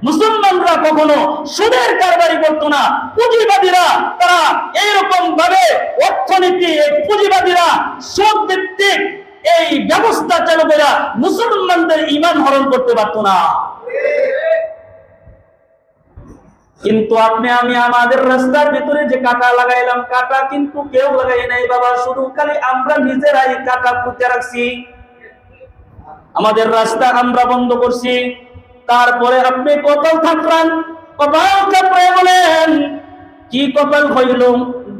মুসলমানরা কখনো সুদের কারবারি করতো না। পুঁজিবাদীরা তারা এইরকম ভাবে অর্থনীতি, পুঁজিবাদীরা সুদ ভিত্তিক এই ব্যবস্থা চালু করে মুসলমানদের ঈমান হরণ করতে পারতো না। কিন্তু আপনি আমি আমাদের রাস্তার ভিতরে যে কাটা লাগাইলাম, কাটা কিন্তু কেউ লাগাই নাই বাবা, শুধু খালি আমরা নিজেরাই কাটা পুঁতে রাখছি। আমাদের রাস্তা আমরা বন্ধ করছি। তারপরে আপনি কপাল থাকলেন, কপাল থাকলে বলেন কি কপাল হইল,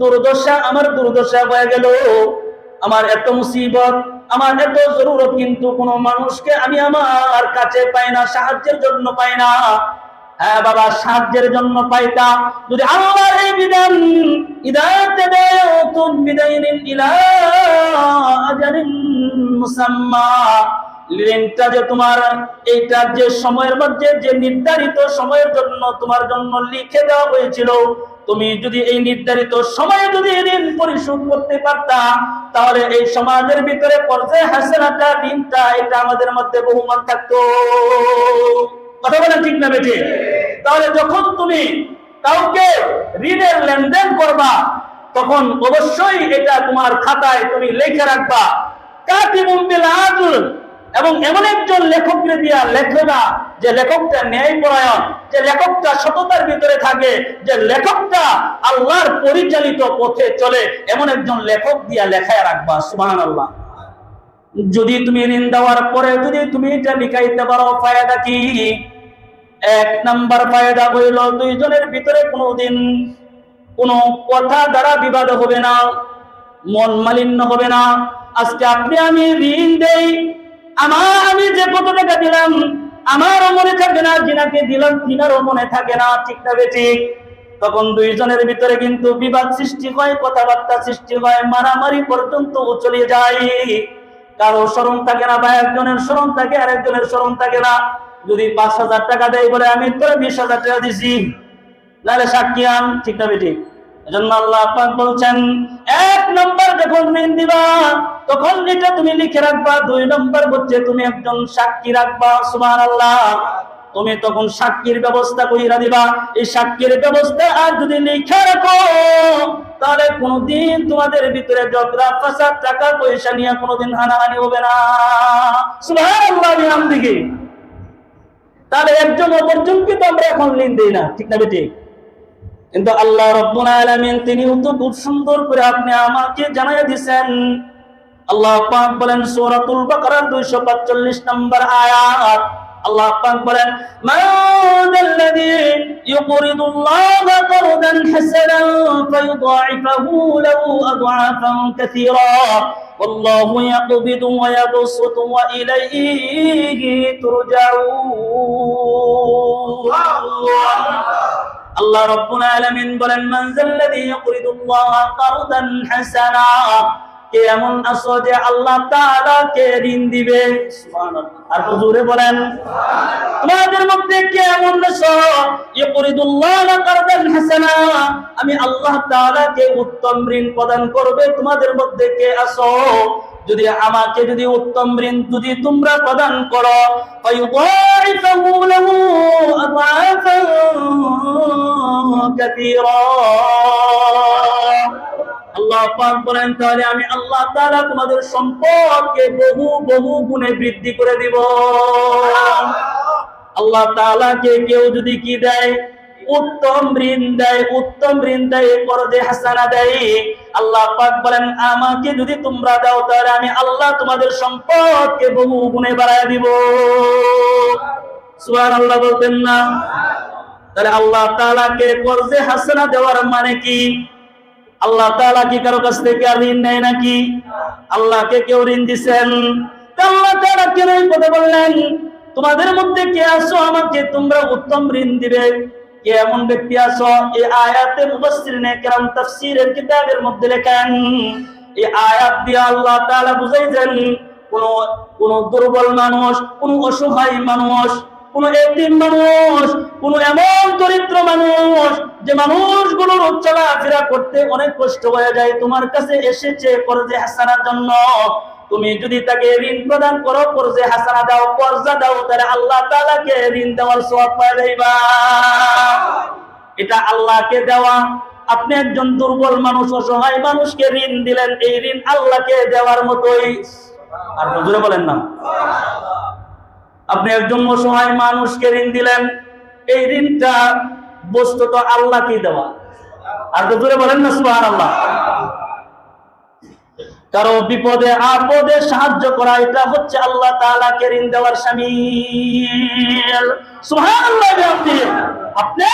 দুর্দশা, আমার দুর্দশা হয়ে গেল, আমার এত মুসিবত, আমার এত জরুরত, কিন্তু কোন মানুষকে আমি আমার কাছে পাই না, সাহায্যের জন্য পাই না। হ্যাঁ বাবা, সাহায্যের জন্য পাইতা যদি আল্লাহর এই বিধান ইদাতে দেও তুম বিদাইনিন ইলা আজারিন মুসাম্মা, লিঙ্কটা যে তোমার এইটা যে সময়ের মধ্যে যে নির্ধারিত সময়ের জন্য তোমার জন্য লিখে দেওয়া হয়েছিল, তুমি যদি এই নির্ধারিত সময়ে যদি ঋণ পরিশোধ করতে পারতা, তাহলে এই সমাজের ভিতরে পর্যায়ে হাসানাটা ঋণটা এটা আমাদের মধ্যে বহুমান থাকতো। কথা বলেন ঠিক না বেঠে? তাহলে যখন তুমি কাউকে ঋণের লেনদেন করবা, তখন অবশ্যই এটা তোমার খাতায় তুমি লিখে রাখবা কাতিবুন বিল আদল, এবং এমন একজন লেখককে দিয়া লেখবা যে লেখকটা ন্যায়পরায়ণ, যে লেখকটা সততার ভিতরে থাকে, যে লেখকটা আল্লাহর পরিচালিত পথে চলে, এমন একজন লেখক দিয়া লেখায় রাখবা। সুবহানাল্লাহ। যদি তুমি ঋণ দেওয়ার পরে যদি তুমি এটা লিখাইতে পারো, ফায়দা কি? এক নাম্বার ফায়দা হইল দুইজনের ভিতরে কোনোদিন কোনো কথা দ্বারা বিবাদ হবে না, মন মালিন্য হবে না। আজকে আপনি আমি ঋণ দেই, আমি যে কত টাকা দিলাম আমারও মনে থাকে না, যিনাকে দিলাম তিনারও মনে থাকে না, ঠিক না বেঠিক? তখন দুইজনের ভিতরে কিন্তু বিবাদ সৃষ্টি হয়, কথাবার্তা সৃষ্টি হয়, মারামারি পর্যন্ত চলে যায়। কারো শরম থাকে না, বা একজনের শরম থাকে আর একজনের শরম থাকে না। যদি ৫,০০০ টাকা দেয় বলে আমি তোরা ২০,০০০ টাকা দিছি, নাহলে সাক্ষী আন, ঠিক না বেঠিক? এজন্য আল্লাহ পাক বলছেন, এক নম্বর যখন ঋণ দিবা তখন এটা তুমি লিখে রাখবা, ২ নম্বর হচ্ছে তুমি একজন সাক্ষী রাখবা। সুবহানাল্লাহ। তুমি তখন সাক্ষীর ব্যবস্থা কইরা দিবা। এই সাক্ষীর ব্যবস্থা আর যদি লিখে রাখো, তাহলে কোনদিন তোমাদের ভিতরে ঝগড়া ফাসাদ, টাকা পয়সা নিয়ে কোনদিন হানাহানি হবে না। সুবহানাল্লাহ বিহামদিহি। তাহলে একজন অপরজনকে তো আমরা এখন ঋণ দেই না, ঠিক না বেঠিক? কিন্তু আল্লাহ রাব্বুল আলামিন তিনি তো খুব সুন্দর করে আপনি আমাকে জানাইয়া দিবেন। আল্লাহ পাক বলেন সূরাতুল বাকারার 245 নম্বর আয়াত, আল্লাহ পাক বলেন, মাযাল্লাযী ইউকরিদুল্লাহা কারদান হাসানান ফায়ুদাইফাহু লাহু আদআফান কাসীরা ওয়াল্লাহু ইয়াকবিদু ওয়া ইয়াবসুতু ওয়া ইলাইহি তুরজাউন। আল্লাহ রাব্বুল আলামিন বলেন, মাযাল্লাযী ইউকরিদুল্লাহা কারদান হাসানা, কে এমন আছে যে আল্লাহ তাআলা কে ঋণ দিবে? সুবহানাল্লাহ। আর হুজুরে বলেন সুবহানাল্লাহ। তোমাদের মধ্যে কে এমন আছে ইউকরিদুল্লাহা কারদান হাসানা, আমি আল্লাহ তাআলা কে উত্তম ঋণ প্রদান করবে? তোমাদের মধ্যে কে আছো? যদি আমাকে যদি উত্তম ঋণ যদি তোমরা প্রদান করো, ফায়ুদাইফাহু লাহু আদআফান কাসীরা, আল্লাহ পাক বলেন তাহলে আমি আল্লাহ তাআলা তোমাদের সম্পদকে বহু বহু গুণে বৃদ্ধি করে দিব। আল্লাহ তাআলাকে কেউ যদি কি দেয়? উত্তম ঋণ দেয়, উত্তম ঋণ দেয়, করদে হাসানা দেয়। আল্লাহ পাক বলেন আমাকে যদি তোমরা দাও, তাহলে আমি আল্লাহ তোমাদের সম্পদকে বহু গুণে বাড়ায় দিব। সুবহানাল্লাহ বলতেন না? তাহলে আল্লাহ তাআলাকে করদে হাসানা দেওয়ার মানে কি? আল্লাহ তাআলা কি কারো কাছ থেকে ঋণ নেয় নাকি? আল্লাহকে কেউ ঋণ দিবেন? আল্লাহ তাআলা কেন এই কথা বললেন, তোমাদের মধ্যে কে আছো আমাকে তোমরা উত্তম ঋণ দিবে? কে এমন ব্যক্তি আছো? এই আয়াতে মুফাসসিরিনে কেরাম তাফসীরের কিতাবের মধ্যে লেখেন, এই আয়াত দিয়ে আল্লাহ তাআলা বুঝাইছেন কোন দুর্বল মানুষ, কোন অসহায় মানুষ, কোন এতিম মানুষ, কোন এমন দরিদ্র মানুষ যে মানুষগুলোর চলাফেরা করতে অনেক কষ্ট হয়ে যায়, তোমার কাছে এসেছে করদে হাসানার জন্য, তুমি যদি তাকে ঋণ প্রদান করো, কর্জে হাসানা দাও, কর্জা দাও, তাহলে আল্লাহ তাআলাকে ঋণ দেওয়ার সওয়াব পাওয়া যাইবা। এটা আল্লাহকে দেওয়া। আপনি একজন দুর্বল মানুষ, অসহায় মানুষকে ঋণ দিলেন, এই ঋণ আল্লাহকে দেওয়ার মতোই। আর জোরে বলেন না। আপনি একজন অসহায় মানুষকে ঋণ দিলেন, এই ঋণটা বস্তুত আল্লাহকে দেওয়া। আর জোরে বলেন না সুবহানাল্লাহ। কারো বিপদে আপদে সাহায্য করা, এটা হচ্ছে আল্লাহ তাআলাকে ঋণ দেওয়ার শামিল। সুবহানাল্লাহ। আপনি